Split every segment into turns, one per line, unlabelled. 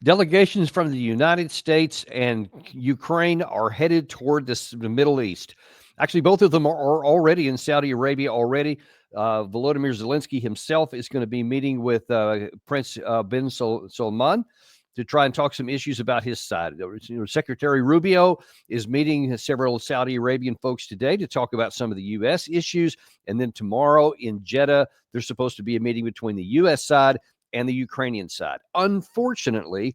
Delegations from the United States and Ukraine are headed toward the Middle East. Actually, both of them are already in Saudi Arabia already. Volodymyr Zelensky himself is going to be meeting with Prince bin Salman to try and talk some issues about his side. Secretary Rubio is meeting several Saudi Arabian folks today to talk about some of the U.S. issues. And then tomorrow in Jeddah, there's supposed to be a meeting between the U.S. side and the Ukrainian side. Unfortunately,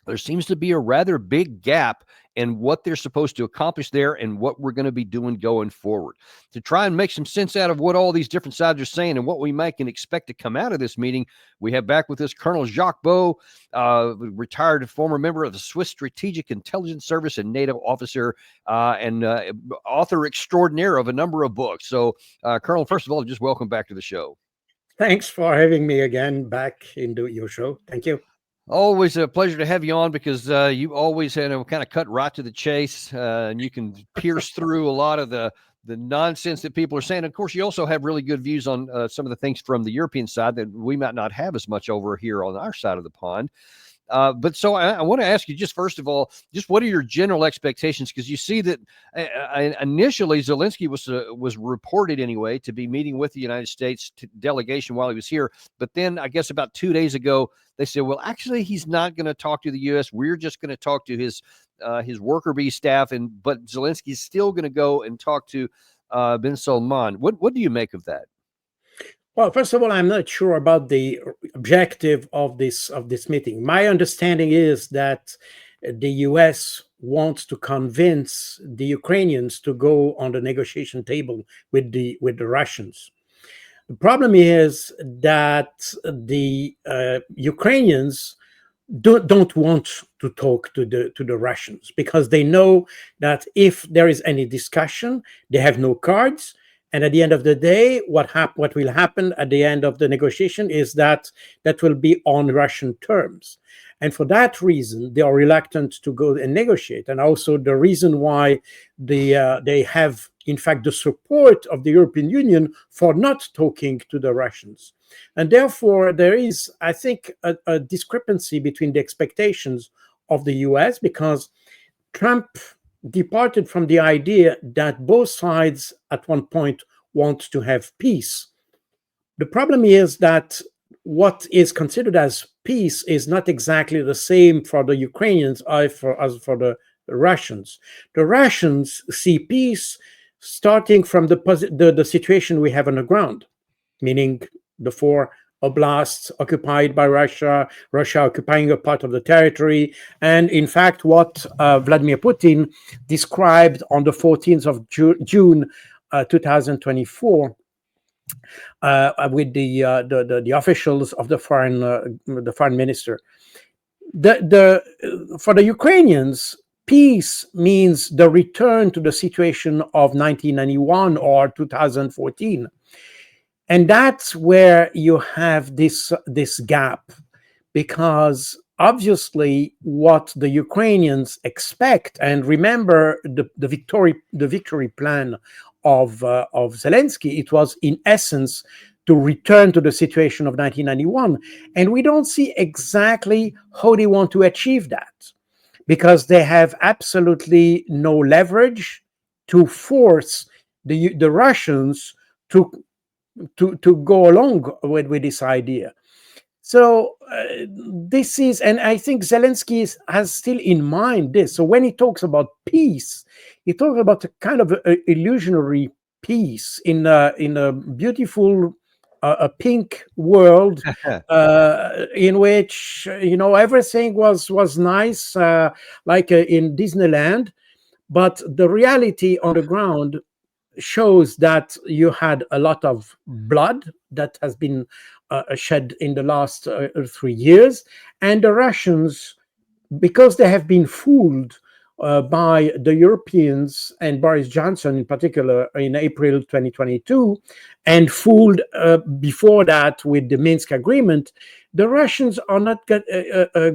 there seems to be a rather big gap in what they're supposed to accomplish there and what we're going to be doing going forward. To try and make some sense out of what all these different sides are saying and what we might can expect to come out of this meeting, we have back with us Colonel Jacques Baud, retired former member of the Swiss Strategic Intelligence Service and NATO officer and author extraordinaire of a number of books. So, Colonel, first of all, just welcome back to the show.
Thanks for having me again back into your show. Thank you.
Always a pleasure to have you on because you always kind of cut right to the chase and you can pierce through a lot of the nonsense that people are saying. Of course, you also have really good views on some of the things from the European side that we might not have as much over here on our side of the pond. But so I want to ask you just first of all, just what are your general expectations? Because you see that initially Zelensky was reported anyway to be meeting with the United States delegation while he was here. But then I guess about 2 days ago, they said, well, actually, he's not going to talk to the U.S. We're just going to talk to his worker bee staff. But Zelensky's still going to go and talk to bin Salman. What do you make of that?
Well, first of all, I'm not sure about the objective of this meeting. My understanding is that the U.S. wants to convince the Ukrainians to go on the negotiation table with the Russians. The problem is that the Ukrainians don't want to talk to the Russians because they know that if there is any discussion, they have no cards. And at the end of the day, what will happen at the end of the negotiation is that will be on Russian terms. And for that reason, they are reluctant to go and negotiate. And also the reason why they have, in fact, the support of the European Union for not talking to the Russians. And therefore, there is, I think, a discrepancy between the expectations of the US because Trump departed from the idea that both sides at one point want to have peace. The problem is that what is considered as peace is not exactly the same for the Ukrainians as for the Russians. The Russians see peace starting from the situation we have on the ground, meaning the 4 oblasts occupied by Russia occupying a part of the territory. And in fact, what Vladimir Putin described on the 14th of June 2024 with the officials of the foreign minister. For the Ukrainians, peace means the return to the situation of 1991 or 2014. And that's where you have this gap, because obviously what the Ukrainians expect, and remember the victory plan of Zelensky, it was in essence to return to the situation of 1991. And we don't see exactly how they want to achieve that, because they have absolutely no leverage to force the Russians to go along with this idea. So this is, and I think Zelensky has still in mind this. So when he talks about peace, he talks about a kind of illusionary peace in a beautiful a pink world in which everything was nice, like in Disneyland, but the reality on the ground shows that you had a lot of blood that has been shed in the last 3 years, and the Russians, because they have been fooled by the Europeans and Boris Johnson in particular in April 2022, and fooled before that with the Minsk agreement, the Russians are not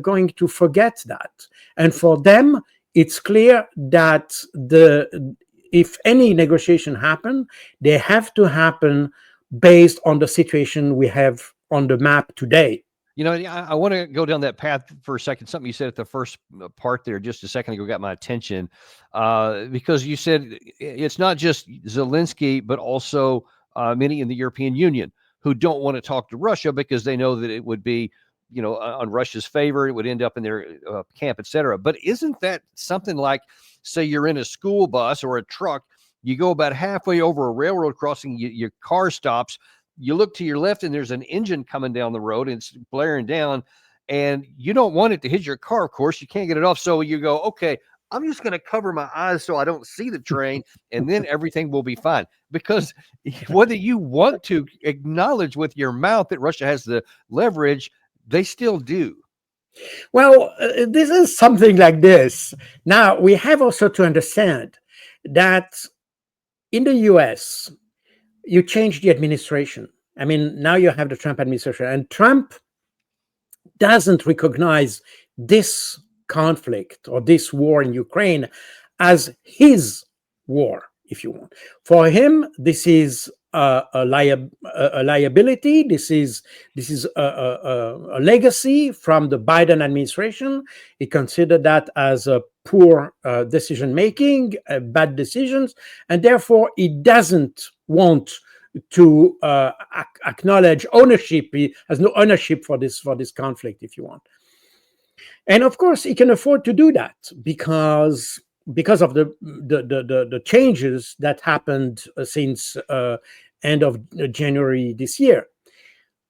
going to forget that. And for them, it's clear that if any negotiation happen, they have to happen based on the situation we have on the map today.
I want to go down that path for a second. Something you said at the first part there just a second ago got my attention, because you said it's not just Zelensky, but also many in the European Union who don't want to talk to Russia because they know that it would be, on Russia's favor. It would end up in their camp, etc. But isn't that something like, say, you're in a school bus or a truck, you go about halfway over a railroad crossing, your car stops. You look to your left and there's an engine coming down the road and it's blaring down, and you don't want it to hit your car. Of course, you can't get it off. So you go, okay, I'm just going to cover my eyes so I don't see the train, and then everything will be fine. Because whether you want to acknowledge with your mouth that Russia has the leverage, they still do.
Well, this is something like this. Now, we have also to understand that in the US, you change the administration. I mean, now you have the Trump administration, and Trump doesn't recognize this conflict or this war in Ukraine as his war, if you want. For him, this is a liability. This is a legacy from the Biden administration. He considered that as a poor decision making, bad decisions, and therefore he doesn't want to acknowledge ownership. He has no ownership for this conflict, if you want. And of course, he can afford to do that because of the changes that happened since end of January this year.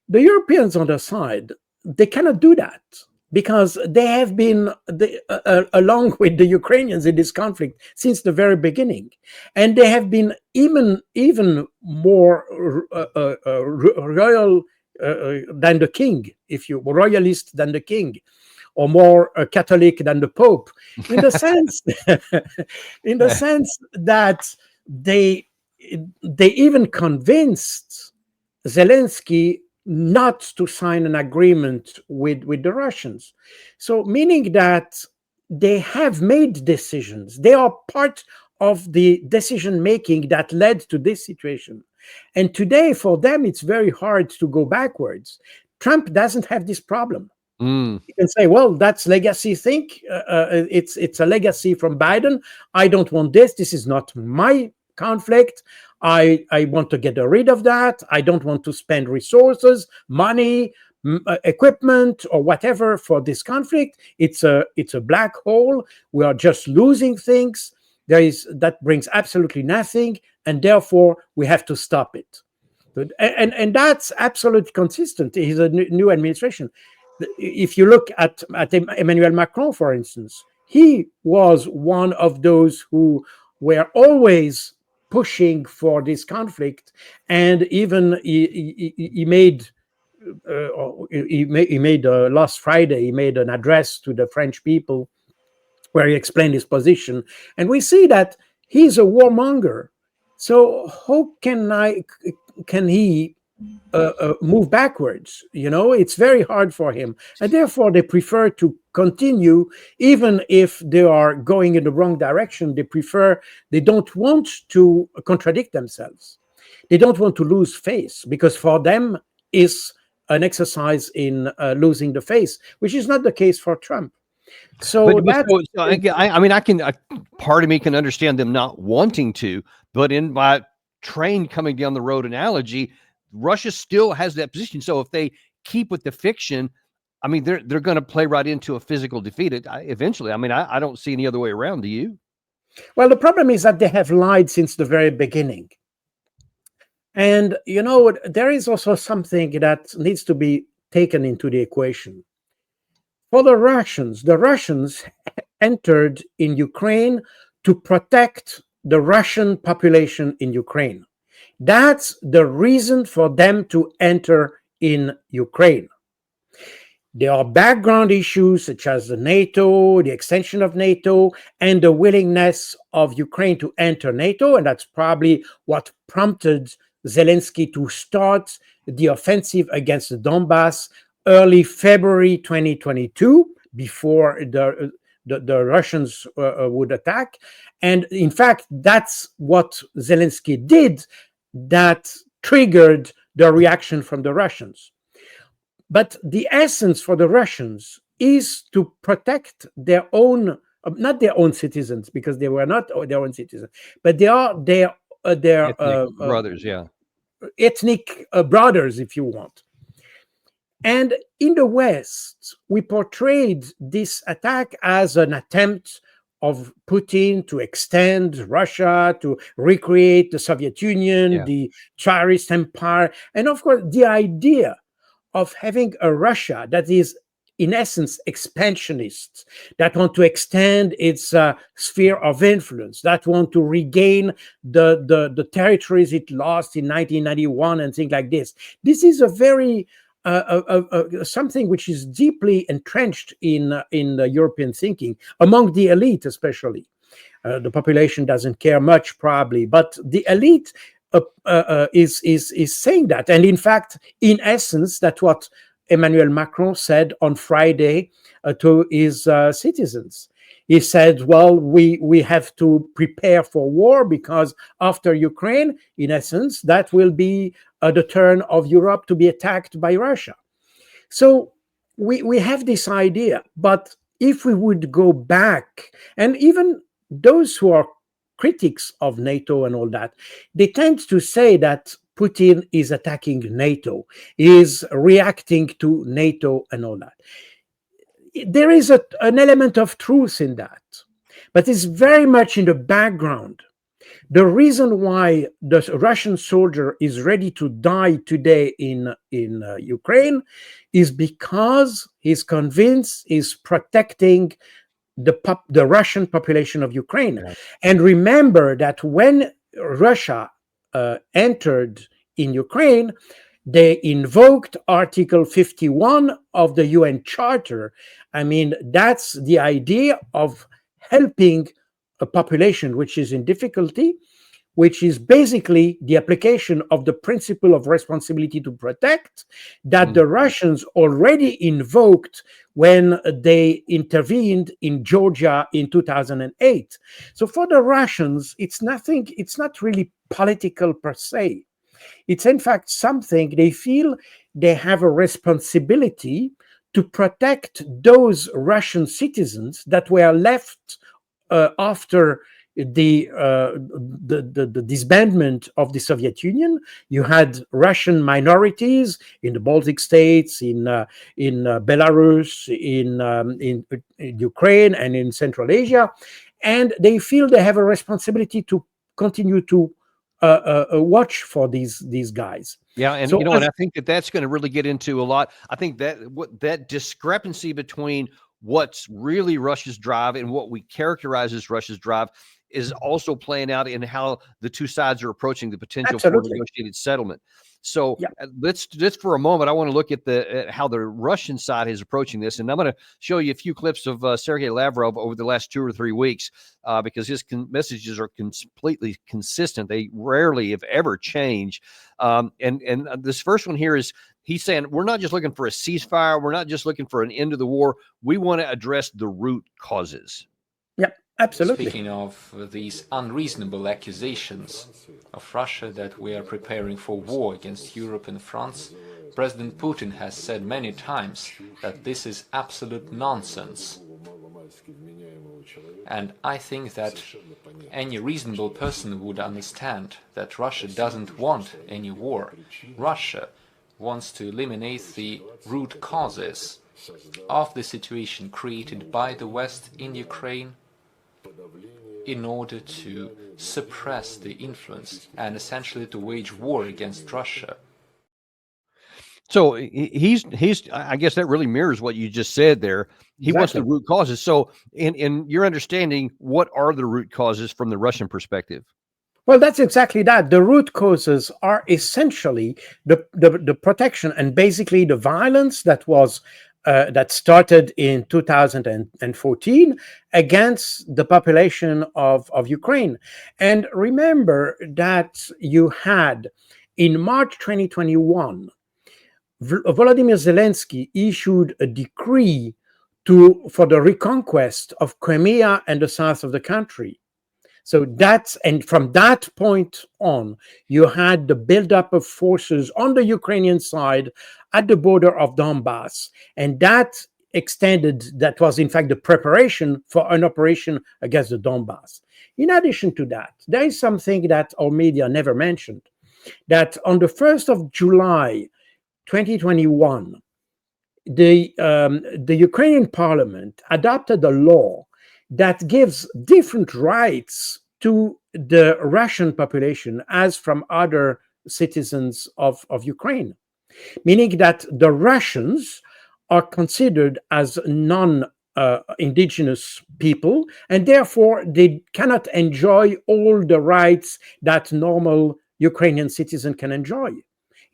The Europeans on their side, they cannot do that because they have been along with the Ukrainians in this conflict since the very beginning, and they have been even more royal than the king, royalist than the king, or more Catholic than the Pope, in the sense that they even convinced Zelensky not to sign an agreement with the Russians. So meaning that they have made decisions. They are part of the decision making that led to this situation. And today, for them, it's very hard to go backwards. Trump doesn't have this problem. You can say, well, that's legacy thing. It's a legacy from Biden. I don't want this. This is not my conflict. I want to get rid of that. I don't want to spend resources, money, equipment, or whatever for this conflict. It's a black hole. We are just losing things. That brings absolutely nothing, and therefore we have to stop it. And that's absolutely consistent. He's a new administration. If you look at Emmanuel Macron, for instance, he was one of those who were always pushing for this conflict, and even he made last Friday he made an address to the French people where he explained his position, and we see that he's a warmonger. So how can he move backwards? It's very hard for him, and therefore they prefer to continue, even if they are going in the wrong direction. They don't want to contradict themselves. They don't want to lose face, because for them is an exercise in losing the face, which is not the case for Trump. So
part of me can understand them not wanting to, but in my train coming down the road analogy, Russia still has that position. So if they keep with the fiction, I mean, they're going to play right into a physical defeat eventually. I mean, I don't see any other way around. Do you?
Well, the problem is that they have lied since the very beginning. And, there is also something that needs to be taken into the equation. For the Russians entered in Ukraine to protect the Russian population in Ukraine. That's the reason for them to enter in Ukraine. There are background issues such as the NATO, the extension of NATO, and the willingness of Ukraine to enter NATO. And that's probably what prompted Zelensky to start the offensive against the Donbass early February 2022, before the Russians would attack. And in fact, that's what Zelensky did that triggered the reaction from the Russians. But the essence for the Russians is to protect their own, not their own citizens, because they were not their own citizens, but they are their
Ethnic brothers, yeah.
ethnic brothers, if you want. And in the West, we portrayed this attack as an attempt of Putin to extend Russia, to recreate the Soviet Union,
Yeah.
the Tsarist Empire, and of course, the idea of having a Russia that is, in essence, expansionist, that want to extend its sphere of influence, that want to regain the territories it lost in 1991 and things like this. This is a very something which is deeply entrenched in the European thinking, among the elite especially. The population doesn't care much, probably, but the elite is saying that. And in fact, in essence, that's what Emmanuel Macron said on Friday to his citizens. He said, well, we have to prepare for war, because after Ukraine, in essence, that will be the turn of Europe to be attacked by Russia. So we have this idea. But if we would go back, and even those who are critics of NATO and all that, they tend to say that Putin is attacking NATO, is reacting to NATO and all that. There is an element of truth in that, but it's very much in the background. The reason why the Russian soldier is ready to die today in Ukraine is because he's convinced he's protecting the Russian population of Ukraine.
Yeah.
And remember that when Russia entered in Ukraine, they invoked Article 51 of the UN Charter. I mean, that's the idea of helping a population which is in difficulty, which is basically the application of the principle of responsibility to protect that the Russians already invoked when they intervened in Georgia in 2008. So for the Russians, it's not really political per se. It's in fact something they feel they have a responsibility to protect those Russian citizens that were left after the disbandment of the Soviet Union. You had Russian minorities in the Baltic states, in Belarus, in Ukraine, and in Central Asia, and they feel they have a responsibility to continue to watch for these guys.
Yeah, and
So
and I think that's going to really get into a lot. I think that discrepancy between what's really Russia's drive and what we characterize as Russia's drive is also playing out in how the two sides are approaching the potential for negotiated settlement. So let's just for a moment, I want to look at how the Russian side is approaching this, and I'm going to show you a few clips of Sergei Lavrov over the last 2 or 3 weeks because his messages are completely consistent. They rarely, if ever, change. And this first one here is he's saying we're not just looking for a ceasefire, we're not just looking for an end of the war. We want to address the root causes.
Absolutely.
Speaking of these unreasonable accusations of Russia that we are preparing for war against Europe and France, President Putin has said many times that this is absolute nonsense. And I think that any reasonable person would understand that Russia doesn't want any war. Russia wants to eliminate the root causes of the situation created by the West in Ukraine in order to suppress the influence and essentially to wage war against Russia.
So he's I guess that really mirrors what you just said there. He wants the root causes. So in your understanding, what are the root causes from the Russian perspective?
Well, that's exactly that. The root causes are essentially the protection and basically the violence that was that started in 2014 against the population of Ukraine. And remember that you had, in March 2021, Volodymyr Zelensky issued a decree for the reconquest of Crimea and the south of the country. So and from that point on, you had the buildup of forces on the Ukrainian side at the border of Donbass. And that that was in fact the preparation for an operation against the Donbass. In addition to that, there is something that our media never mentioned, that on the 1st of July, 2021, the Ukrainian parliament adopted a law that gives different rights to the Russian population as from other citizens of Ukraine, meaning that the Russians are considered as non-indigenous people, and therefore they cannot enjoy all the rights that normal Ukrainian citizen can enjoy.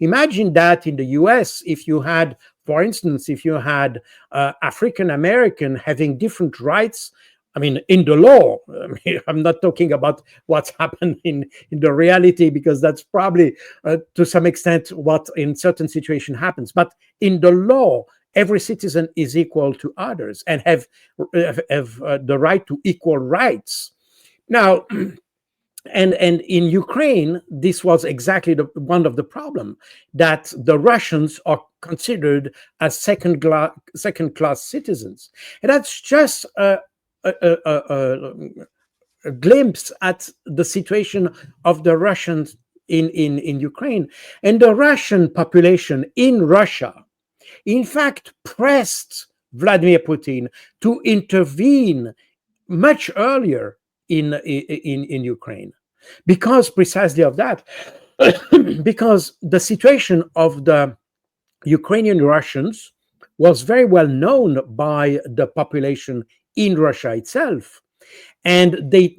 Imagine that in the US, if you had, for instance, if you had African American having different rights, I mean, in the law. I'm not talking about what's happened in the reality, because that's probably to some extent what in certain situations happens. But in the law, every citizen is equal to others and have the right to equal rights. Now, and in Ukraine, this was exactly one of the problem, that the Russians are considered as second-class citizens, and that's just a glimpse at the situation of the Russians in Ukraine. And the Russian population in Russia, in fact, pressed Vladimir Putin to intervene much earlier in Ukraine, because precisely of that, because the situation of the Ukrainian Russians was very well known by the population in Russia itself. And they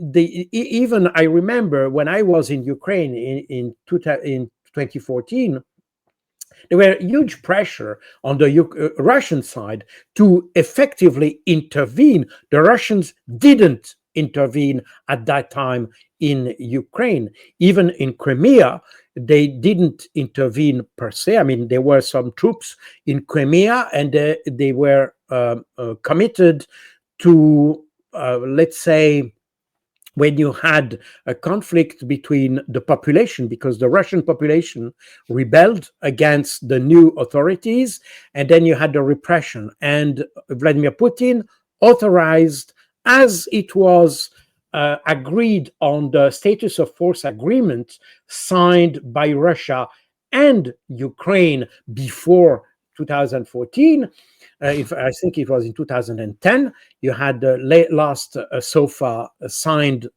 even, I remember when I was in Ukraine in 2014, there were huge pressure on the Russian side to effectively intervene. The Russians didn't intervene at that time in Ukraine. Even in Crimea, they didn't intervene per se. I mean, there were some troops in Crimea, and they were committed to, let's say, when you had a conflict between the population, because the Russian population rebelled against the new authorities, and then you had the repression. And Vladimir Putin authorized, as it was agreed on the status of force agreement signed by Russia and Ukraine before 2014, if I think it was in 2010, you had the last SOFA signed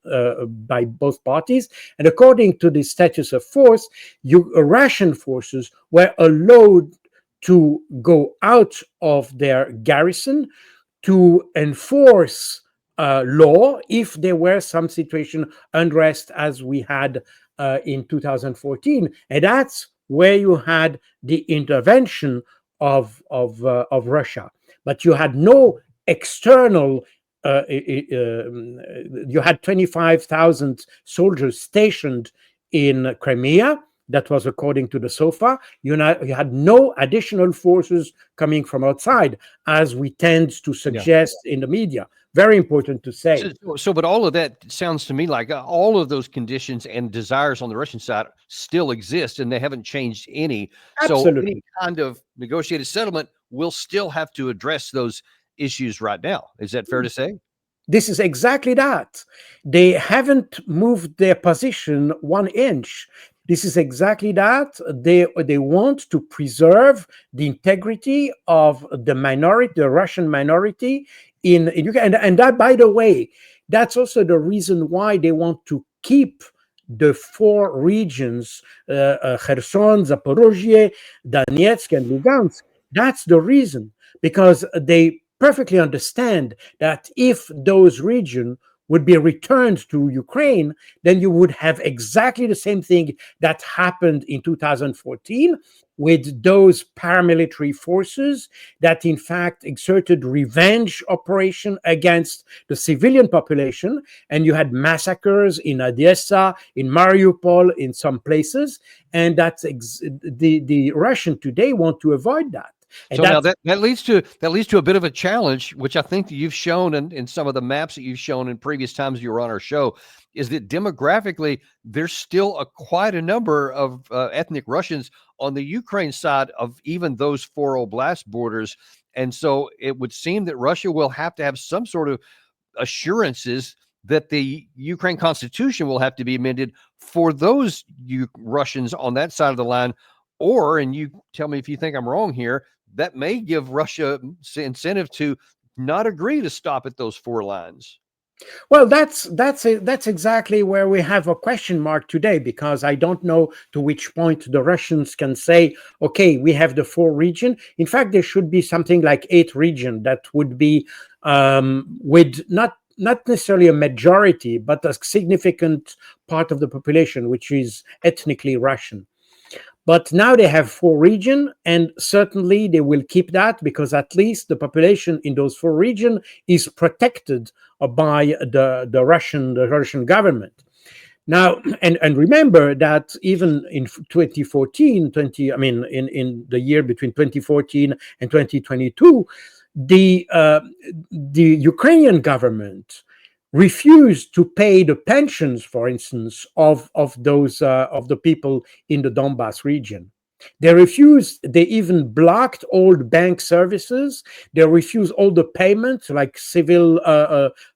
by both parties. And according to the status of force, Russian forces were allowed to go out of their garrison to enforce law if there were some situation unrest as we had in 2014. And that's where you had the intervention of Russia, but you had no external. You had 25,000 soldiers stationed in Crimea. That was according to the SOFA. You had no additional forces coming from outside, as we tend to suggest in the media. Very important to say.
But all of that sounds to me like all of those conditions and desires on the Russian side still exist, and they haven't changed any.
Absolutely.
So any kind of negotiated settlement will still have to address those issues right now. Is that fair to say?
This is exactly that. They haven't moved their position 1 inch. This is exactly that. They want to preserve the integrity of the minority, the Russian minority in Ukraine. And that, by the way, that's also the reason why they want to keep the 4 regions, Kherson, Zaporozhye, Donetsk, and Lugansk. That's the reason, because they perfectly understand that if those regions would be returned to Ukraine, then you would have exactly the same thing that happened in 2014 with those paramilitary forces that in fact exerted revenge operation against the civilian population. And you had massacres in Odessa, in Mariupol, in some places. And that's the Russians today want to avoid that. And
So now that leads to a bit of a challenge, which I think that you've shown in some of the maps that you've shown in previous times you were on our show, is that demographically there's still quite a number of ethnic Russians on the Ukraine side of even those four oblast borders, and so it would seem that Russia will have to have some sort of assurances that the Ukraine constitution will have to be amended for those Russians on that side of the line, or, and you tell me if you think I'm wrong here, that may give Russia incentive to not agree to stop at those four lines.
Well, that's exactly where we have a question mark today, because I don't know to which point the Russians can say, okay, we have the four region. In fact, there should be something like 8 region that would be with not necessarily a majority, but a significant part of the population, which is ethnically Russian. But now they have 4 regions, and certainly they will keep that, because at least the population in those 4 regions is protected by the Russian government. Now, and remember that even in 2014, in the year between 2014 and 2022, the Ukrainian government refused to pay the pensions, for instance, of those of the people in the Donbas region. They refused. They even blocked all the bank services. They refused all the payments, like civil,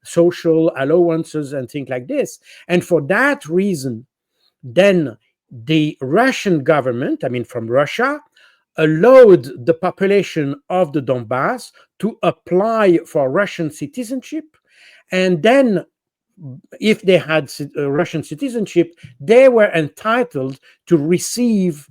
social allowances and things like this. And for that reason, then the Russian government, from Russia, allowed the population of the Donbas to apply for Russian citizenship. And then, if they had Russian citizenship, they were entitled to receive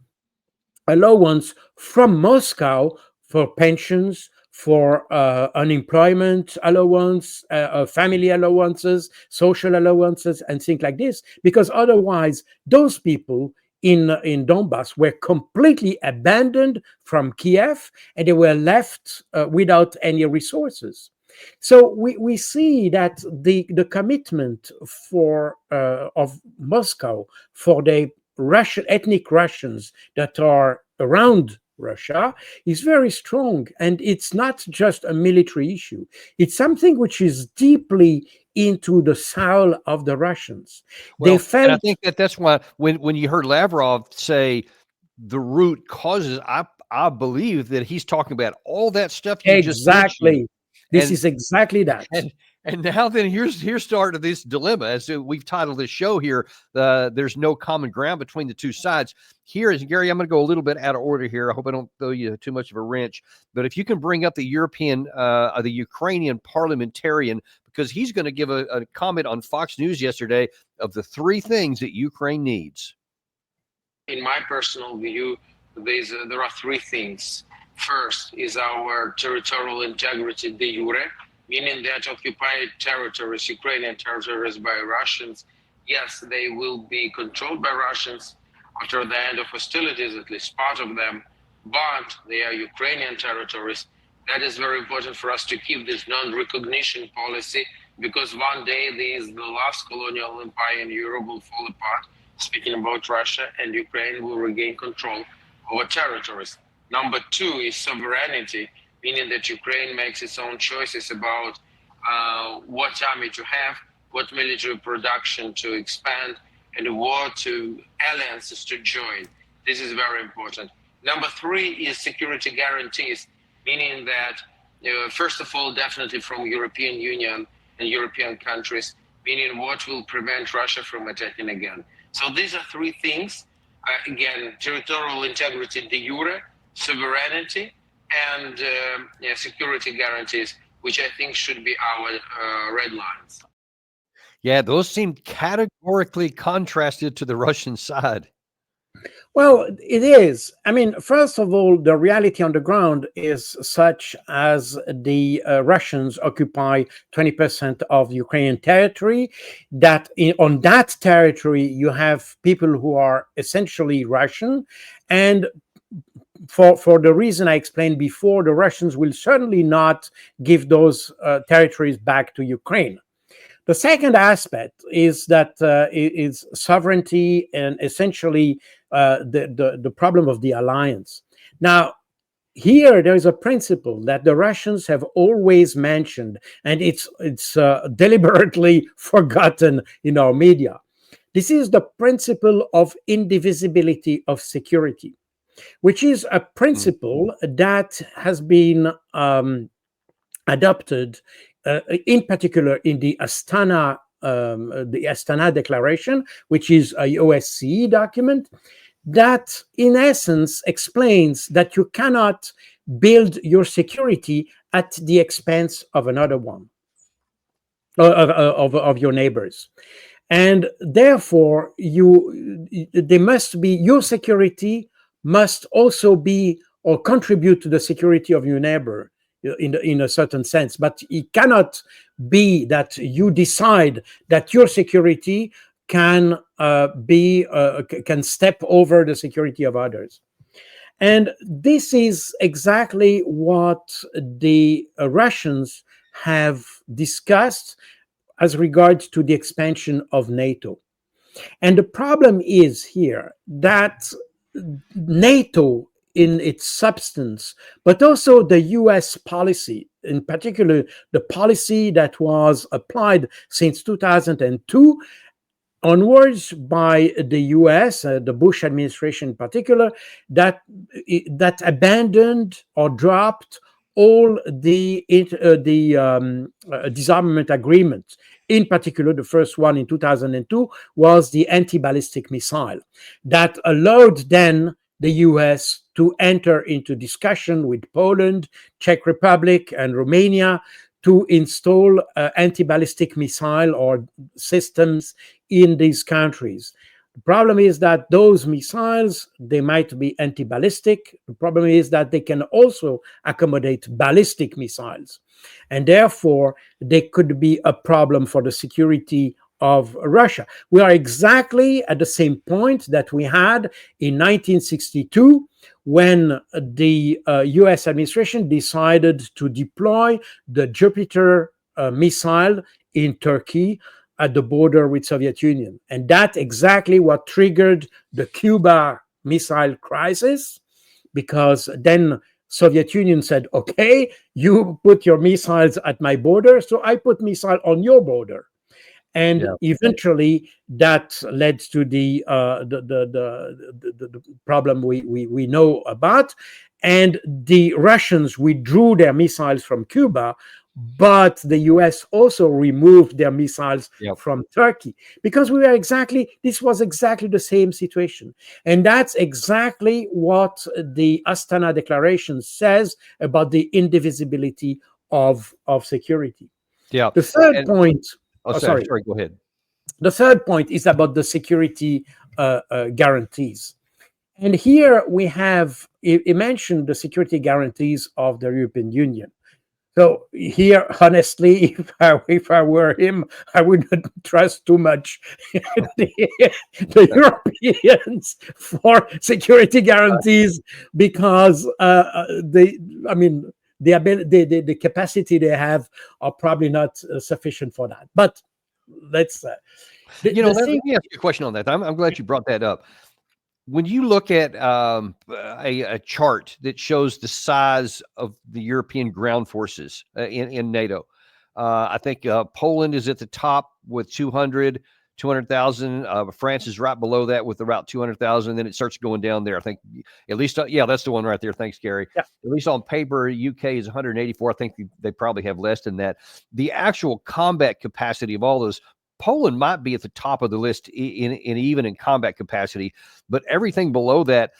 allowance from Moscow for pensions, for unemployment allowance, family allowances, social allowances, and things like this. Because otherwise, those people in Donbas were completely abandoned from Kiev, and they were left without any resources. So we see that the commitment of Moscow for the ethnic Russians that are around Russia is very strong, and it's not just a military issue. It's something which is deeply into the soul of the Russians.
Well,
They felt,
and I think that's why when you heard Lavrov say the root causes, I believe that he's talking about all that stuff you just mentioned.
This is exactly that.
And now then, here's start of this dilemma. As we've titled this show here, there's no common ground between the two sides. Here is, Gary, I'm going to go a little bit out of order here. I hope I don't throw you too much of a wrench. But if you can bring up the Ukrainian parliamentarian, because he's going to give a comment on Fox News yesterday of the 3 things that Ukraine needs.
In my personal view, there are 3 things. First is our territorial integrity de jure, meaning that occupied territories, Ukrainian territories by Russians, yes, they will be controlled by Russians after the end of hostilities, at least part of them, but they are Ukrainian territories. That is very important for us to keep this non-recognition policy, because one day the last colonial empire in Europe will fall apart, speaking about Russia, and Ukraine will regain control over territories. Number 2 is sovereignty, meaning that Ukraine makes its own choices about what army to have, what military production to expand, and what alliances to join. This is very important. Number 3 is security guarantees, meaning that, first of all, definitely from European Union and European countries, meaning what will prevent Russia from attacking again. So these are 3 things. Again, territorial integrity de jure, sovereignty, and security guarantees, which I think should be our red lines.
Yeah, those seem categorically contrasted to the Russian side.
Well, it is. First of all, the reality on the ground is such as the Russians occupy 20% of Ukrainian territory, that on that territory you have people who are essentially Russian, and for the reason I explained before, the Russians will certainly not give those territories back to Ukraine. The second aspect is that is sovereignty, and essentially the problem of the alliance. Now, here there is a principle that the Russians have always mentioned, and it's deliberately forgotten in our media. This is the principle of indivisibility of security, which is a principle that has been adopted, in particular in the Astana Declaration, which is a OSCE document that, in essence, explains that you cannot build your security at the expense of another one, of your neighbors. And therefore, there must be, your security must also be or contribute to the security of your neighbor in a certain sense. But it cannot be that you decide that your security can can step over the security of others. And this is exactly what the Russians have discussed as regards to the expansion of NATO. And the problem is here that NATO in its substance, but also the US policy, in particular the policy that was applied since 2002 onwards by the US, the Bush administration in particular, that abandoned or dropped all the disarmament agreements. In particular, the first one in 2002 was the anti-ballistic missile that allowed then the US to enter into discussion with Poland, Czech Republic, and Romania to install anti-ballistic missile or systems in these countries. The problem is that those missiles, they might be anti-ballistic. The problem is that they can also accommodate ballistic missiles. And therefore, they could be a problem for the security of Russia. We are exactly at the same point that we had in 1962 when the US administration decided to deploy the Jupiter missile in Turkey at the border with Soviet Union. And that's exactly what triggered the Cuba missile crisis, because then Soviet Union said, okay, you put your missiles at my border, so I put missile on your border. And eventually that led to the problem we know about. And the Russians withdrew their missiles from Cuba, but the US also removed their missiles from Turkey, because this was exactly the same situation. And that's exactly what the Astana Declaration says about the indivisibility of security.
Yeah.
The third point.
Sorry, go ahead.
The third point is about the security guarantees. And here we have, he mentioned the security guarantees of the European Union. So here, honestly, if I were him, I would not trust too much the Europeans for security guarantees, because the capacity they have are probably not sufficient for that. But let's let me
ask you a question on that. I'm glad you brought that up. When you look at a chart that shows the size of the European ground forces in NATO, I think Poland is at the top with 200,000. France is right below that with about 200,000. Then it starts going down there. I think at least, that's the one right there. Thanks, Gary. Yeah. At least on paper, UK is 184. I think they probably have less than that. The actual combat capacity of all those, Poland might be at the top of the list even in combat capacity, but everything below that,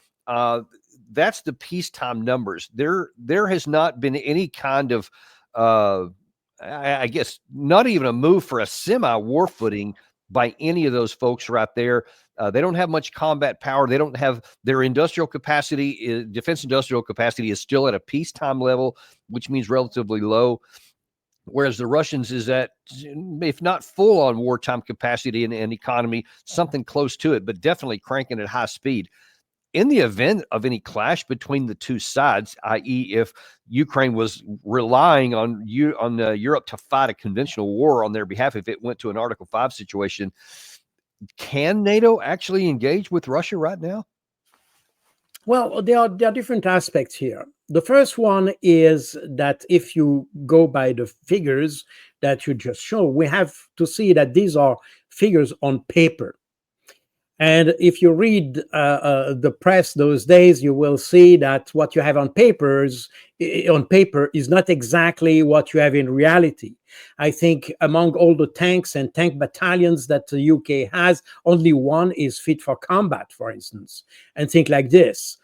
that's the peacetime numbers. There has not been any kind of, I guess, not even a move for a semi-war footing by any of those folks right there. They don't have much combat power. They don't have their industrial capacity. Defense industrial capacity is still at a peacetime level, which means relatively low. Whereas the Russians is at, if not full on wartime capacity and economy, something close to it, but definitely cranking at high speed. In the event of any clash between the two sides, i.e., if Ukraine was relying on Europe to fight a conventional war on their behalf, if it went to an Article 5 situation, can NATO actually engage with Russia right now?
Well, there are different aspects here. The first one is that if you go by the figures that you just show, we have to see that these are figures on paper. And if you read the press those days, you will see that what you have on paper is not exactly what you have in reality. I think among all the tanks and tank battalions that the UK has, only one is fit for combat, for instance, and think like this.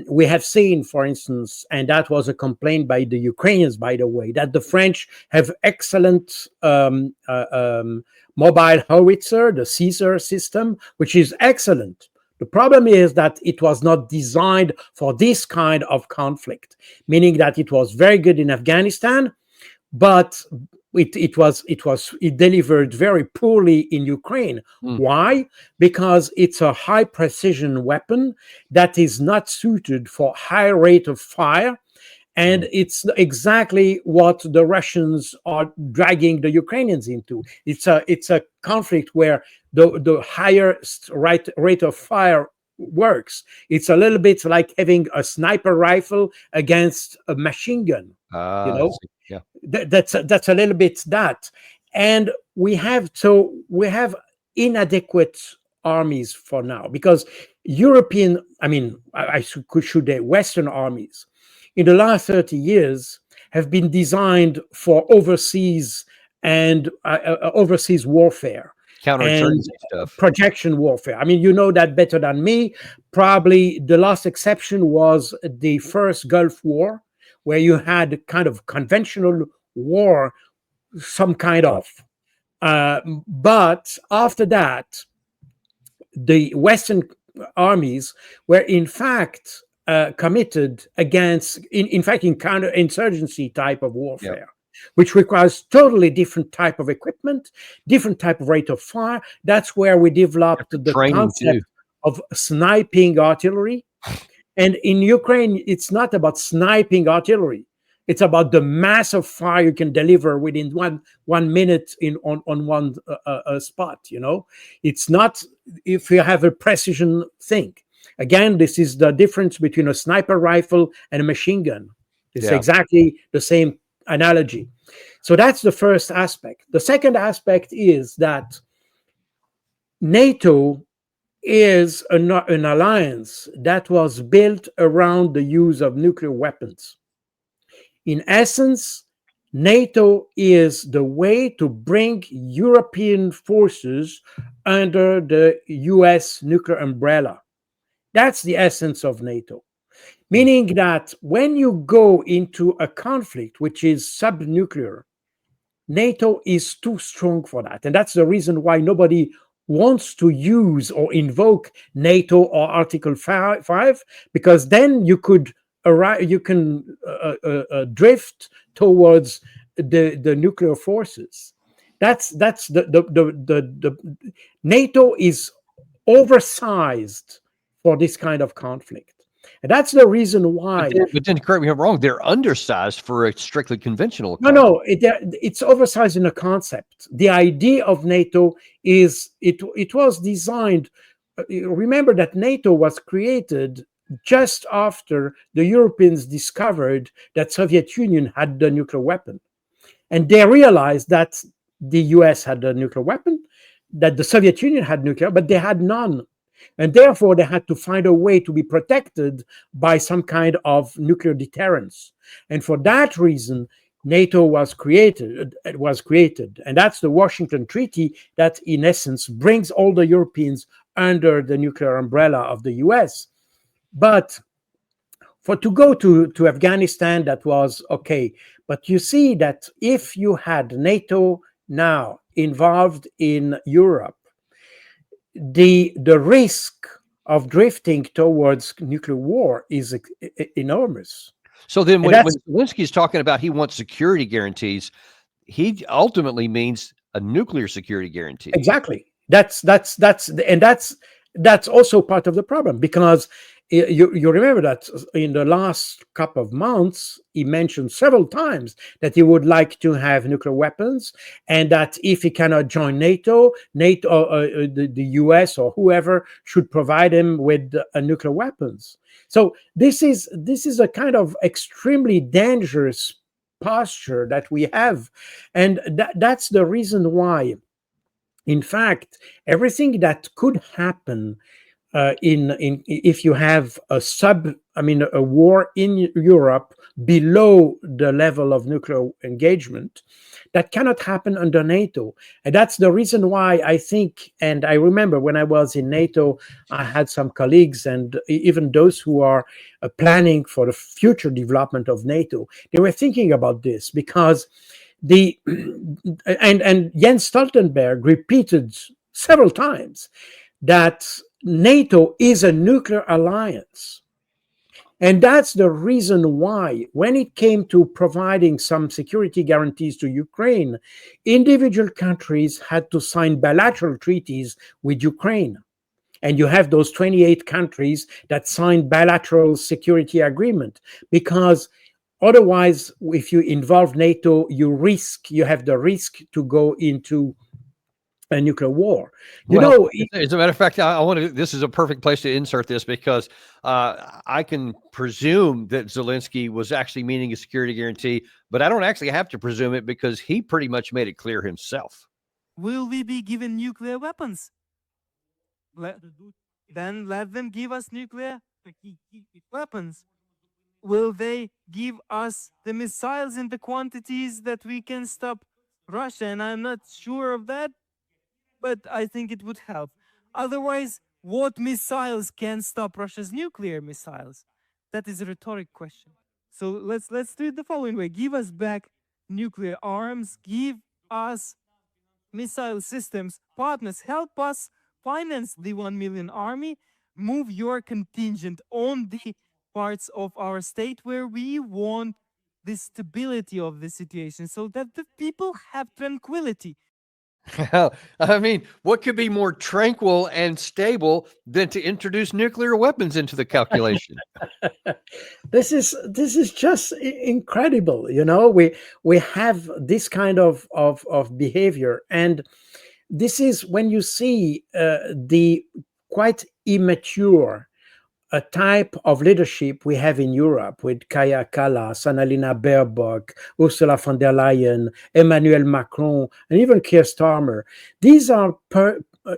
We have seen, for instance, and that was a complaint by the Ukrainians, by the way, that the French have excellent mobile howitzer, the Caesar system, which is excellent. The problem is that it was not designed for this kind of conflict, meaning that it was very good in Afghanistan, but it delivered very poorly in Ukraine. Why? Because it's a high precision weapon that is not suited for high rate of fire. And it's exactly what the Russians are dragging the Ukrainians into. It's a conflict where the higher rate of fire works. It's a little bit like having a sniper rifle against a machine gun.
Yeah.
That's a little bit that. And we have inadequate armies for now, because I should say Western armies in the last 30 years have been designed for overseas warfare,
Counterinsurgency stuff.
projection warfare. I mean, you know that better than me. Probably the last exception was the first Gulf War, where you had kind of conventional war, some kind of. But after that, the Western armies were in fact committed against, in fact, in counterinsurgency type of warfare, which requires totally different type of equipment, different type of rate of fire. That's where we developed the concept of sniping artillery. And in Ukraine, it's not about sniping artillery. It's about the mass of fire you can deliver within one minute on one spot. It's not if you have a precision thing. Again, this is the difference between a sniper rifle and a machine gun. It's exactly the same analogy. So that's the first aspect. The second aspect is that NATO is an alliance that was built around the use of nuclear weapons. In essence, NATO is the way to bring European forces under the US nuclear umbrella. That's the essence of NATO. Meaning that when you go into a conflict which is subnuclear, NATO is too strong for that. And that's the reason why nobody wants to use or invoke NATO or Article 5, because then you can drift towards the nuclear forces. That's the NATO is oversized for this kind of conflict. And that's the reason why.
But then correct me if I'm wrong, they're undersized for a strictly conventional conflict.
No, it's oversized in a concept. The idea of NATO is it was designed. Remember that NATO was created just after the Europeans discovered that Soviet Union had the nuclear weapon. And they realized that the US had a nuclear weapon, that the Soviet Union had nuclear, but they had none. And therefore, they had to find a way to be protected by some kind of nuclear deterrence. And for that reason, NATO was created. And that's the Washington Treaty that, in essence, brings all the Europeans under the nuclear umbrella of the US. But to go to Afghanistan, that was okay. But you see that if you had NATO now involved in Europe, the risk of drifting towards nuclear war is enormous.
So then when Zelensky is talking about he wants security guarantees, he ultimately means a nuclear security guarantee.
Exactly. That's also part of the problem, because you remember that in the last couple of months, he mentioned several times that he would like to have nuclear weapons, and that if he cannot join NATO, the US or whoever should provide him with nuclear weapons. So this is a kind of extremely dangerous posture that we have, and that's the reason why, in fact, everything that could happen in if you have a war in Europe below the level of nuclear engagement, that cannot happen under NATO. And that's the reason why I think, and I remember when I was in NATO, I had some colleagues and even those who are planning for the future development of NATO, they were thinking about this because and Jens Stoltenberg repeated several times that NATO is a nuclear alliance. And that's the reason why, when it came to providing some security guarantees to Ukraine, individual countries had to sign bilateral treaties with Ukraine. And you have those 28 countries that signed bilateral security agreement, because otherwise, if you involve NATO, you have the risk to go into a nuclear war.
As a matter of fact, this is a perfect place to insert this, because I can presume that Zelensky was actually meaning a security guarantee, but I don't actually have to presume it because he pretty much made it clear himself.
Will we be given nuclear weapons? Then let them give us nuclear weapons. Will they give us the missiles in the quantities that we can stop Russia? And I'm not sure of that, but I think it would help. Otherwise, what missiles can stop Russia's nuclear missiles? That is a rhetoric question. So let's do it the following way. Give us back nuclear arms, give us missile systems, partners, help us finance the 1 million army, move your contingent on the parts of our state where we want the stability of the situation so that the people have tranquility.
I mean, what could be more tranquil and stable than to introduce nuclear weapons into the calculation?
This is just incredible. We have this kind of behavior, and this is when you see the quite immature type of leadership we have in Europe with Kaja Kallas, Annalena Baerbock, Ursula von der Leyen, Emmanuel Macron, and even Keir Starmer. These are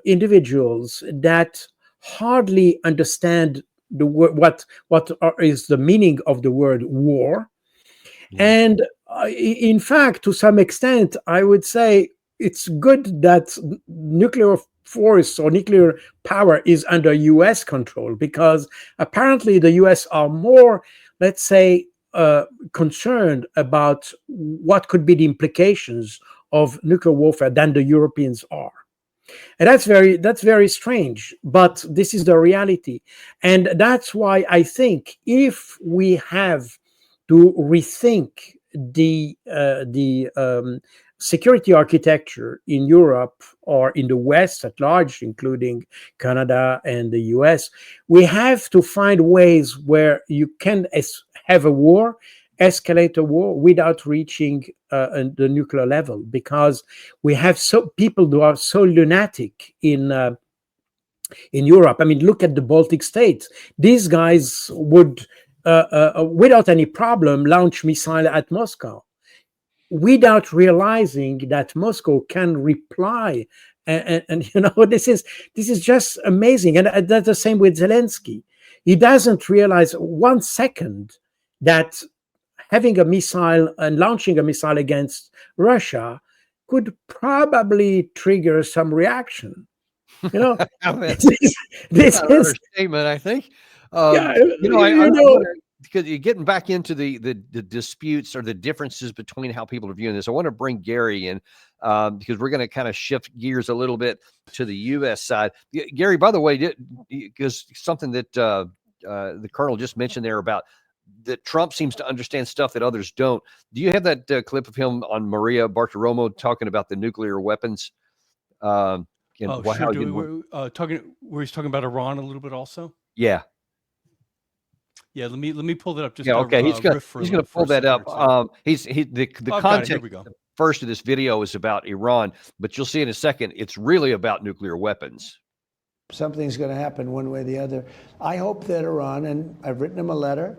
individuals that hardly understand what is the meaning of the word war. And in fact, to some extent, I would say it's good that nuclear force or nuclear power is under US control, because apparently the US are more, let's say, concerned about what could be the implications of nuclear warfare than the Europeans are. And that's very strange, but this is the reality. And that's why I think if we have to rethink the security architecture in Europe or in the West at large, including Canada and the US, we have to find ways where you can have a war, escalate a war without reaching the nuclear level, because we have people who are so lunatic in Europe. I mean, look at the Baltic states. These guys would, without any problem, launch missiles at Moscow, without realizing that Moscow can reply. And this is just amazing. And that's the same with Zelensky. He doesn't realize 1 second that having a missile and launching a missile against Russia could probably trigger some reaction. This is
a statement, I think. Because you're getting back into the disputes or the differences between how people are viewing this. I want to bring Gary in because we're going to kind of shift gears a little bit to the U.S. side. Gary, by the way, because something that the Colonel just mentioned there about that Trump seems to understand stuff that others don't. Do you have that clip of him on Maria Bartiromo talking about the nuclear weapons?
Sure. Where he's talking about Iran a little bit also?
Yeah.
Yeah, let me pull that up. Just
Yeah, okay. He's gonna
for
pull
a
that
second
up.
or two.
The
Oh, I've got it. Here
context
we go.
first of this video is about Iran, but you'll see in a second it's really about nuclear weapons.
Something's going to happen one way or the other. I hope that Iran, and I've written them a letter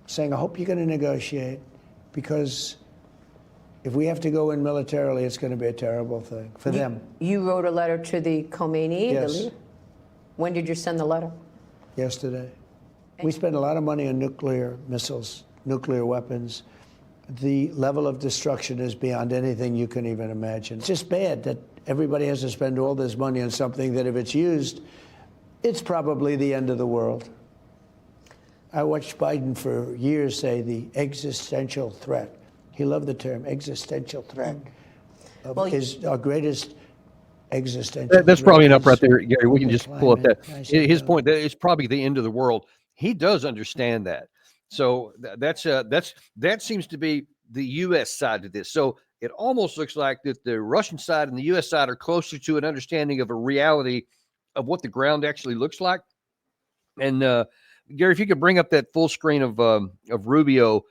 saying, I hope you're going to negotiate, because if we have to go in militarily, it's going to be a terrible thing for them.
You wrote a letter to the Khomeini,
Yes.
the leader? When did you send the letter?
Yesterday. We spend a lot of money on nuclear missiles, nuclear weapons. The level of destruction is beyond anything you can even imagine. It's just bad that everybody has to spend all this money on something that, if it's used, it's probably the end of the world. I watched Biden for years say the existential threat. He loved the term existential threat. Is our greatest existential
That's
threat
probably enough
is
right there, Gary. We can
the
just pull up that.
climate. Nicely
His
done.
point that it's probably the end of the world. He does understand that. So that seems to be the U.S. side of this. So it almost looks like that the Russian side and the U.S. side are closer to an understanding of a reality of what the ground actually looks like. And Gary, if you could bring up that full screen of Rubio,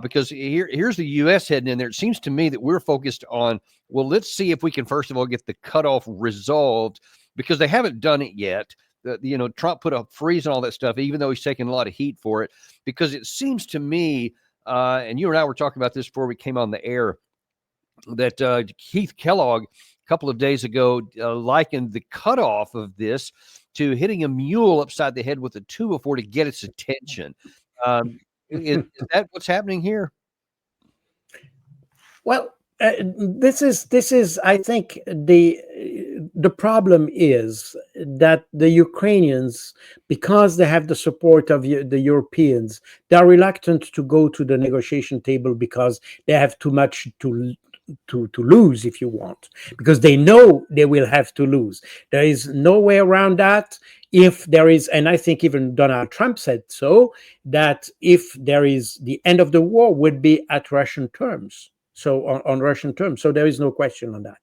because here's the U.S. heading in there. It seems to me that we're focused on, well, let's see if we can first of all get the cutoff resolved, because they haven't done it yet. Trump put a freeze on all that stuff, even though he's taking a lot of heat for it, because it seems to me, and you and I were talking about this before we came on the air, that Keith Kellogg a couple of days ago likened the cutoff of this to hitting a mule upside the head with a 2-4 to get its attention. Is that what's happening here?
Well, this is I think the problem is that the Ukrainians, because they have the support of the Europeans, they are reluctant to go to the negotiation table because they have too much to lose, if you want, because they know they will have to lose. There is no way around that. If there is, and I think even Donald Trump said so, that if there is, the end of the war would be at Russian terms. So on Russian terms. So there is no question on that.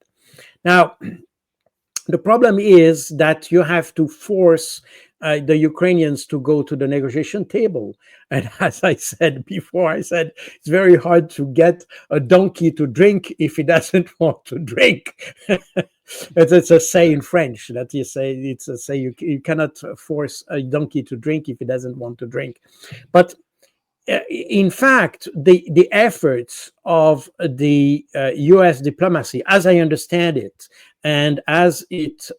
Now, the problem is that you have to force the Ukrainians to go to the negotiation table. And as I said before, I said it's very hard to get a donkey to drink if he doesn't want to drink. It's a say in French that you say, it's a say you cannot force a donkey to drink if he doesn't want to drink. But in fact, the efforts of the U.S. diplomacy, as I understand it, and as it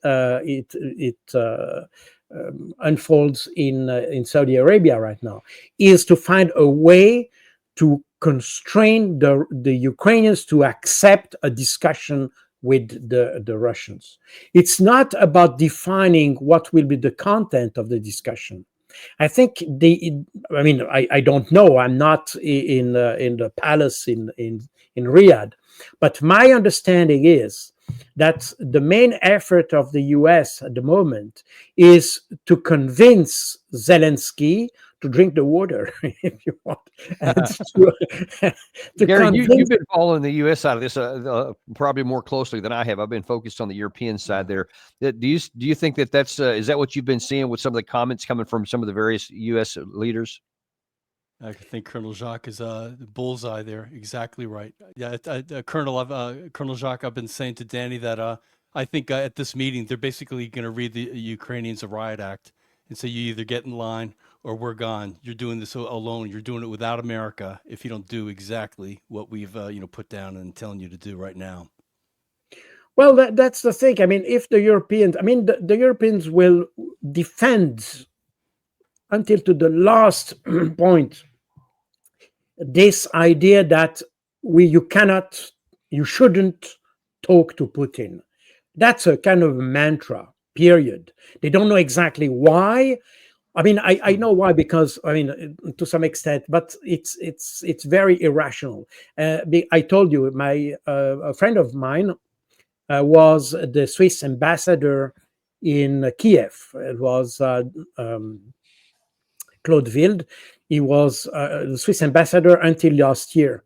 unfolds in Saudi Arabia right now, is to find a way to constrain the Ukrainians to accept a discussion with the Russians. It's not about defining what will be the content of the discussion. I think I don't know. I'm not in the palace in Riyadh, but my understanding is that the main effort of the U.S. at the moment is to convince Zelensky to drink the water, if you want. And to
Gary, you've been following the U.S. side of this probably more closely than I have. I've been focused on the European side there. Do you think that's is that what you've been seeing with some of the comments coming from some of the various U.S. leaders?
I think Colonel Jacques is the bullseye there. Exactly right. Yeah, Colonel Jacques, I've been saying to Danny that I think at this meeting they're basically going to read the Ukrainians a riot act and say, you either get in line or we're gone. You're doing this alone. You're doing it without America if you don't do exactly what we've put down and telling you to do right now.
Well, that's the thing. I mean, if the Europeans, the Europeans will defend until to the last point this idea that you shouldn't talk to Putin. That's a kind of mantra, period. They don't know exactly why. I know why, because to some extent, but it's very irrational. I told you, a friend of mine was the Swiss ambassador in Kiev. It was Claude Wild. He was the Swiss ambassador until last year.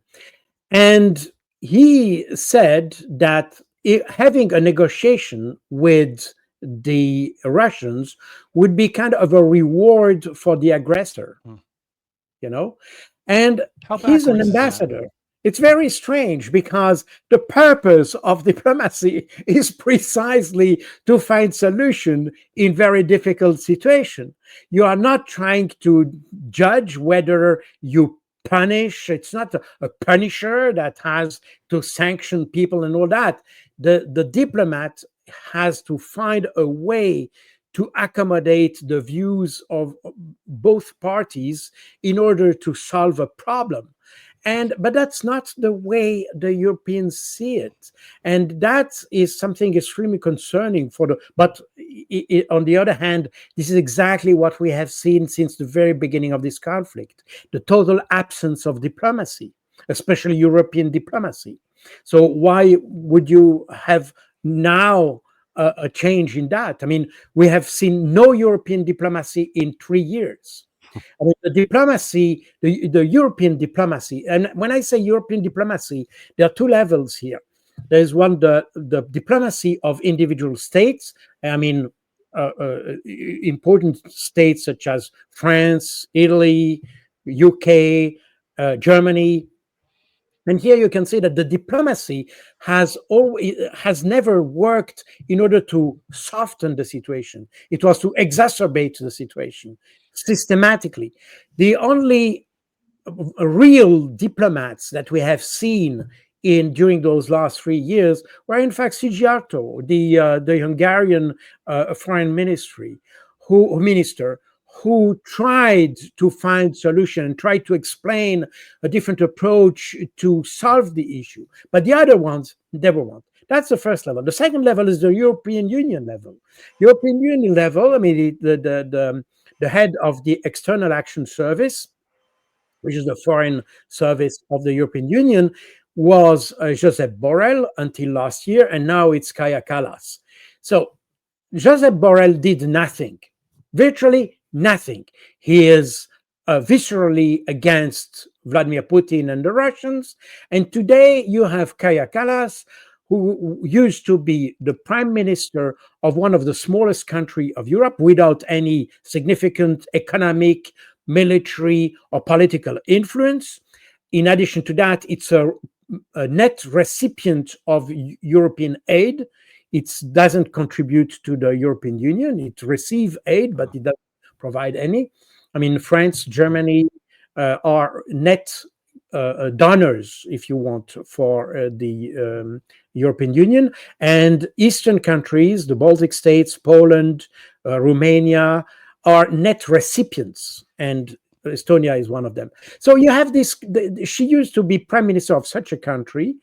And he said that having a negotiation with the Russians would be kind of a reward for the aggressor, you know? And
How
he's an
backwards is that?
ambassador. It's very strange because the purpose of diplomacy is precisely to find solution in very difficult situation. You are not trying to judge whether you punish. It's not a punisher that has to sanction people and all that. The diplomat has to find a way to accommodate the views of both parties in order to solve a problem. But that's not the way the Europeans see it, and that is something extremely concerning for the. But on the other hand, this is exactly what we have seen since the very beginning of this conflict: the total absence of diplomacy, especially European diplomacy. So why would you have now a change in that? I mean, we have seen no European diplomacy in 3 years. I mean, the diplomacy, the European diplomacy, and when I say European diplomacy, there are two levels here. There's one, the diplomacy of individual states. I mean, important states such as France, Italy, UK, Germany. And here you can see that the diplomacy has never worked in order to soften the situation. It was to exacerbate the situation systematically. The only real diplomats that we have seen during those last 3 years were in fact Szijjártó, the Hungarian foreign minister, who tried to find solution and tried to explain a different approach to solve the issue. But the other ones never want. That's the first level. The second level is the European Union level. European Union level, I mean, the head of the External Action Service, which is the foreign service of the European Union, was Josep Borrell until last year, and now it's Kaja Kallas. So Josep Borrell did nothing, virtually nothing. He is viscerally against Vladimir Putin and the Russians. And today you have Kaja Kallas, who used to be the prime minister of one of the smallest countries of Europe without any significant economic, military, or political influence. In addition to that, it's a net recipient of European aid. It doesn't contribute to the European Union. It receives aid, but it doesn't provide any. I mean, France, Germany are net donors, if you want, for the European Union. And Eastern countries, the Baltic states, Poland, Romania, are net recipients, and Estonia is one of them. So you have this, she used to be prime minister of such a country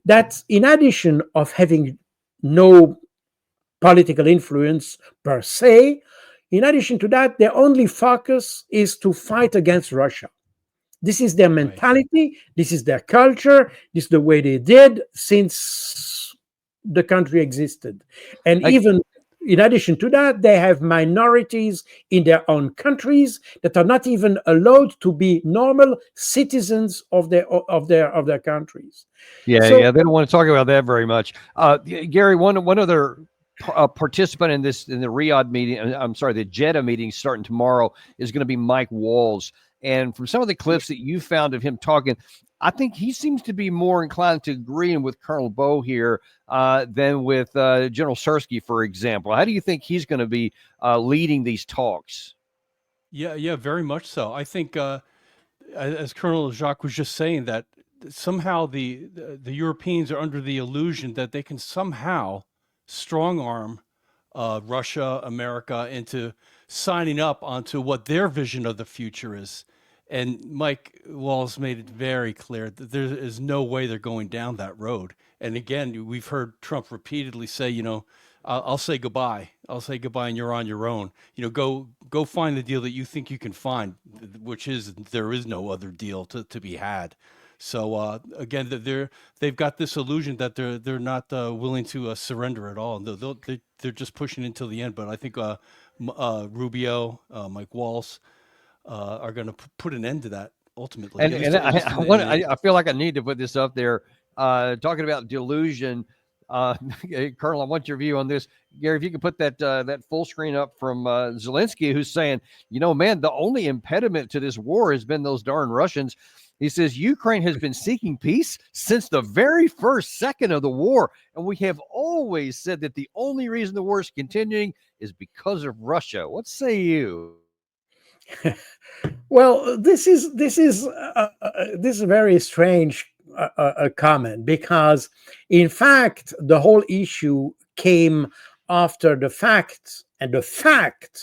that, in addition of having no political influence per se, in addition to that, their only focus is to fight against Russia. This is their mentality. This is their culture. This is the way they did since the country existed. And even in addition to that, they have minorities in their own countries that are not even allowed to be normal citizens of their countries.
Yeah, they don't want to talk about that very much. Gary, one other participant in the Riyadh meeting, I'm sorry, the Jeddah meeting starting tomorrow is going to be Mike Walls. And from some of the clips that you found of him talking, I think he seems to be more inclined to agreeing with Colonel Baud here than with General Sirski, for example. How do you think he's going to be leading these talks?
Yeah, very much so. I think, as Colonel Jacques was just saying, that somehow the Europeans are under the illusion that they can somehow strong arm Russia, America into signing up onto what their vision of the future is. And Mike Walls made it very clear that there is no way they're going down that road. And again, we've heard Trump repeatedly say, I'll say goodbye. I'll say goodbye and you're on your own. Go find the deal that you think you can find, which is there is no other deal to be had. So again, they've got this illusion that they're not willing to surrender at all. They're just pushing until the end. But I think Rubio, Mike Walls are going to put an end to that ultimately.
And I feel like I need to put this up there. Talking about delusion, Colonel, I want your view on this. Gary, if you could put that full screen up from Zelensky, who's saying, man, the only impediment to this war has been those darn Russians. He says Ukraine has been seeking peace since the very first second of the war, and we have always said that the only reason the war is continuing is because of Russia. What say you?
Well, this is a very strange comment, because, in fact, the whole issue came after the fact,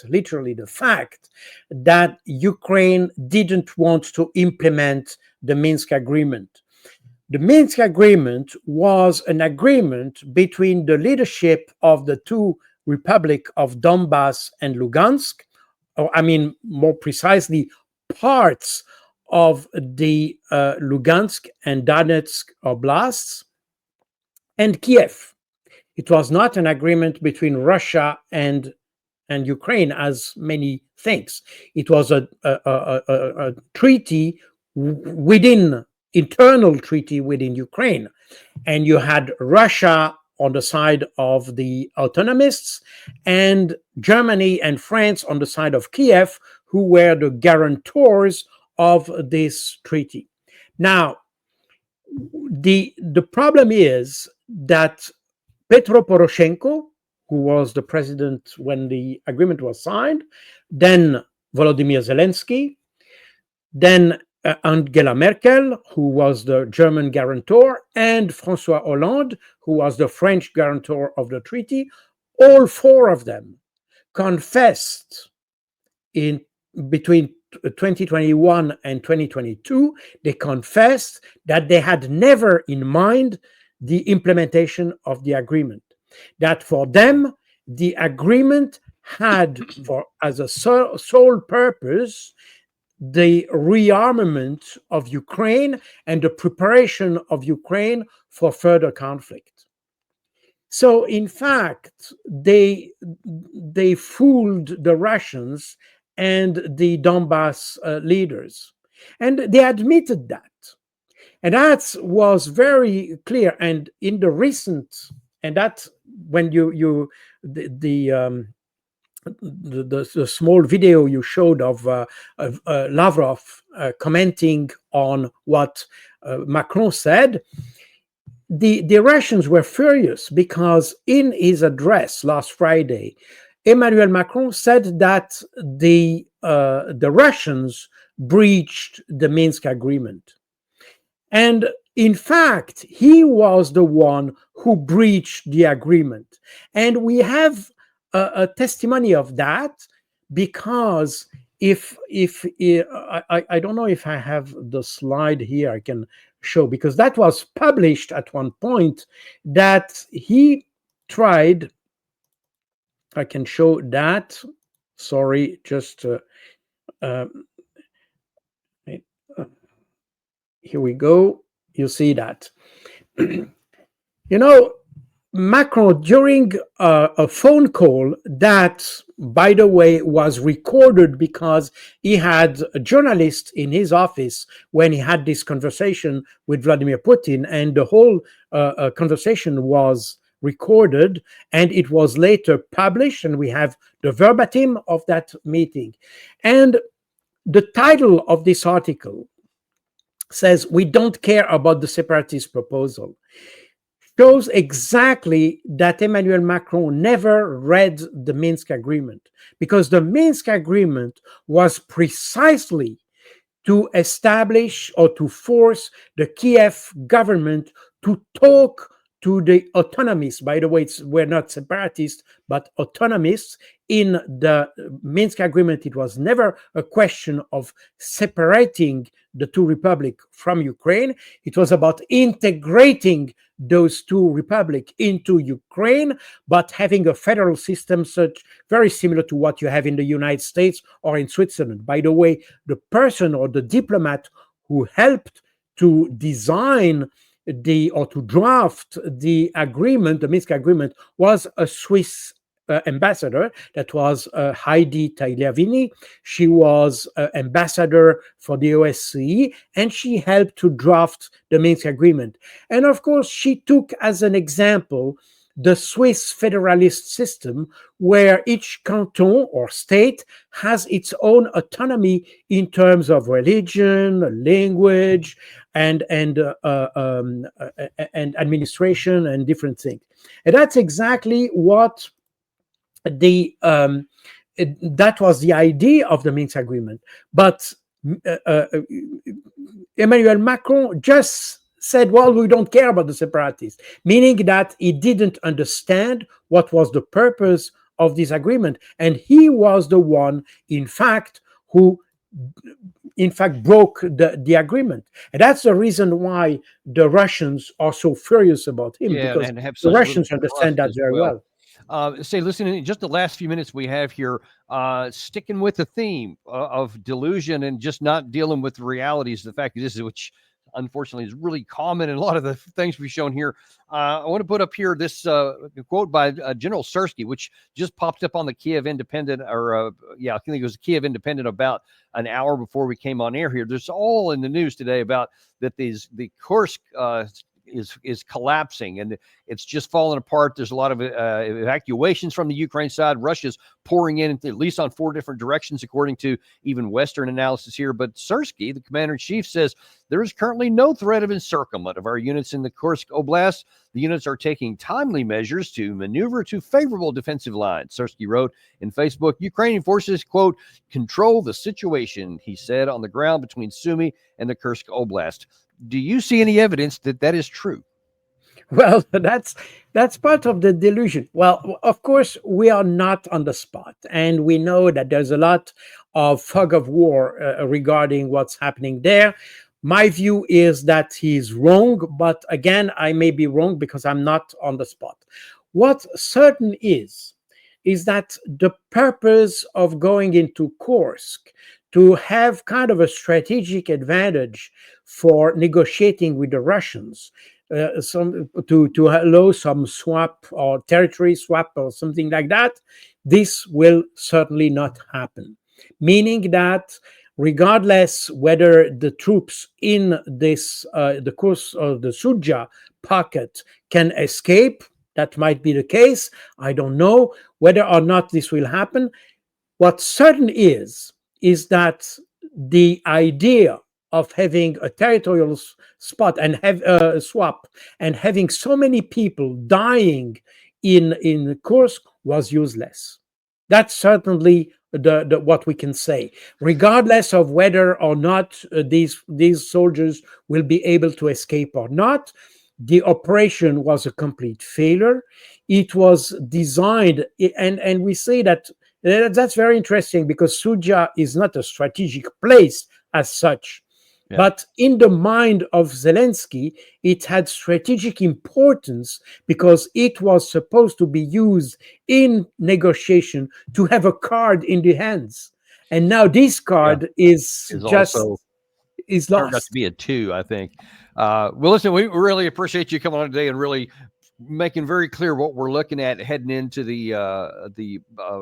literally the fact, that Ukraine didn't want to implement the Minsk agreement. The Minsk agreement was an agreement between the leadership of the two republics of Donbass and Lugansk, or I mean, more precisely, parts of the Lugansk and Donetsk oblasts, and Kiev. It was not an agreement between Russia and Ukraine, as many think. It was a treaty internal treaty within Ukraine. And you had Russia on the side of the autonomists, and Germany and France on the side of Kiev, who were the guarantors of this treaty. Now, the problem is that Petro Poroshenko, who was the president when the agreement was signed, then Volodymyr Zelensky, then Angela Merkel, who was the German guarantor, and François Hollande, who was the French guarantor of the treaty, all four of them confessed in between 2021 and 2022, they confessed that they had never in mind the implementation of the agreement. That for them, the agreement had as a sole purpose the rearmament of Ukraine and the preparation of Ukraine for further conflict. So, in fact, they fooled the Russians and the Donbass leaders, and they admitted that. And that was very clear. And in the recent, and that when the small video you showed of Lavrov commenting on what Macron said, the Russians were furious, because in his address last Friday, Emmanuel Macron said that the Russians breached the Minsk agreement. And in fact, he was the one who breached the agreement. And we have a testimony of that, because I don't know if I have the slide here I can show, because that was published at one point, that he tried. I can show that. Sorry, just here we go. You see that. Macron, during a phone call that, by the way, was recorded, because he had a journalist in his office when he had this conversation with Vladimir Putin, and the whole conversation was recorded, and it was later published, and we have the verbatim of that meeting. And the title of this article says, "We don't care about the separatist proposal," shows exactly that Emmanuel Macron never read the Minsk agreement, because the Minsk agreement was precisely to establish or to force the Kiev government to talk to the autonomists. By the way, we're not separatists, but autonomists. In the Minsk agreement, it was never a question of separating the two republics from Ukraine. It was about integrating those two republics into Ukraine, but having a federal system very similar to what you have in the United States or in Switzerland. By the way, the person or the diplomat who helped to design or to draft the agreement, the Minsk agreement, was a Swiss ambassador. That was Heidi Tagliavini. She was ambassador for the OSCE, and she helped to draft the Minsk agreement. And of course, she took as an example the Swiss federalist system, where each canton or state has its own autonomy in terms of religion, language, and administration and different things. And that's exactly what that was the idea of the Minsk agreement. But Emmanuel Macron just said, well, we don't care about the separatists, meaning that he didn't understand what was the purpose of this agreement. And he was the one, in fact, who broke the agreement. And that's the reason why the Russians are so furious about him, because
and have
the
such
Russians
little
understand that
trust as
very well.
Say, listen, in just the last few minutes we have here, sticking with the theme of delusion and just not dealing with the realities, the fact that this is, which unfortunately is really common in a lot of the things we've shown here. I want to put up here this quote by General Sursky, which just popped up on the Kiev Independent, or I think it was Kiev Independent about an hour before we came on air here. There's all in the news today about that the Kursk is collapsing and it's just falling apart. There's a lot of evacuations from the Ukraine side. Russia's pouring in at least on 4 different directions, according to even Western analysis here. But Sursky, the commander-in-chief, says there is currently no threat of encirclement of our units in the Kursk Oblast. The units are taking timely measures to maneuver to favorable defensive lines. Sursky wrote in Facebook, Ukrainian forces, quote, control the situation, he said, on the ground between Sumy and the Kursk Oblast. Do you see any evidence that that is true?
Well, that's part of the delusion. Well, of course, we are not on the spot, and we know that there's a lot of fog of war regarding what's happening there. My view is that he's wrong, but again, I may be wrong because I'm not on the spot. What certain is that the purpose of going into Kursk to have kind of a strategic advantage for negotiating with the Russians, to allow some swap or territory swap or something like that, this will certainly not happen. Meaning that regardless whether the troops in this the Kursk or the Sudzha pocket can escape, that might be the case. I don't know whether or not this will happen. What's certain is that the idea of having a territorial spot and have a swap and having so many people dying in Kursk was useless. That's certainly the what we can say, regardless of whether or not these soldiers will be able to escape or not. The operation was a complete failure. It was designed, and we say that that's very interesting because Sudzha is not a strategic place as such. Yeah. But in the mind of Zelensky, it had strategic importance because it was supposed to be used in negotiation to have a card in the hands. And now this card is lost.
Turned out to be a 2, I think. Well, listen, we really appreciate you coming on today and really making very clear what we're looking at heading into the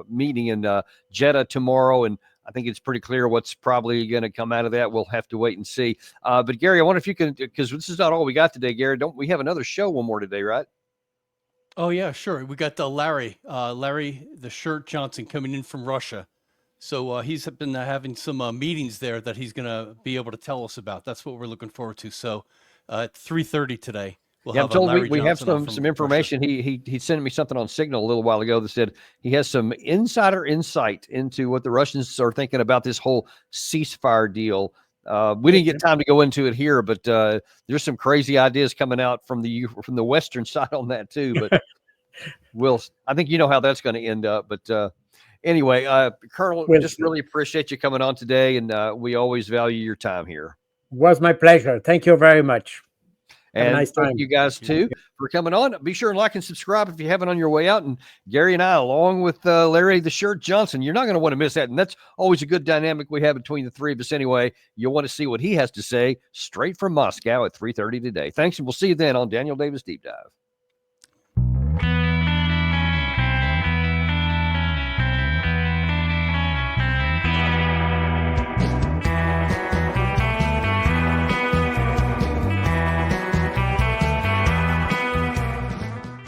meeting in Jeddah tomorrow. And I think it's pretty clear what's probably going to come out of that. We'll have to wait and see. But Gary, I wonder if you can, because this is not all we got today, Gary. Don't we have another show one more today, right?
Oh yeah, sure. We got Larry the Shirt Johnson coming in from Russia. So he's been having some meetings there that he's going to be able to tell us about. That's what we're looking forward to. So at 3:30 today.
I'm told we have some information. He sent me something on Signal a little while ago that said he has some insider insight into what the Russians are thinking about this whole ceasefire deal. We didn't get time to go into it here, but there's some crazy ideas coming out from the Western side on that too. But I think you know how that's going to end up. But anyway, Colonel, just really appreciate you coming on today, and we always value your time here.
It was my pleasure. Thank you very much.
And nice thank you guys, too, for coming on. Be sure and like and subscribe if you haven't on your way out. And Gary and I, along with Larry the Shirt Johnson, you're not going to want to miss that. And that's always a good dynamic we have between the three of us anyway. You'll want to see what he has to say straight from Moscow at 3:30 today. Thanks, and we'll see you then on Daniel Davis Deep Dive.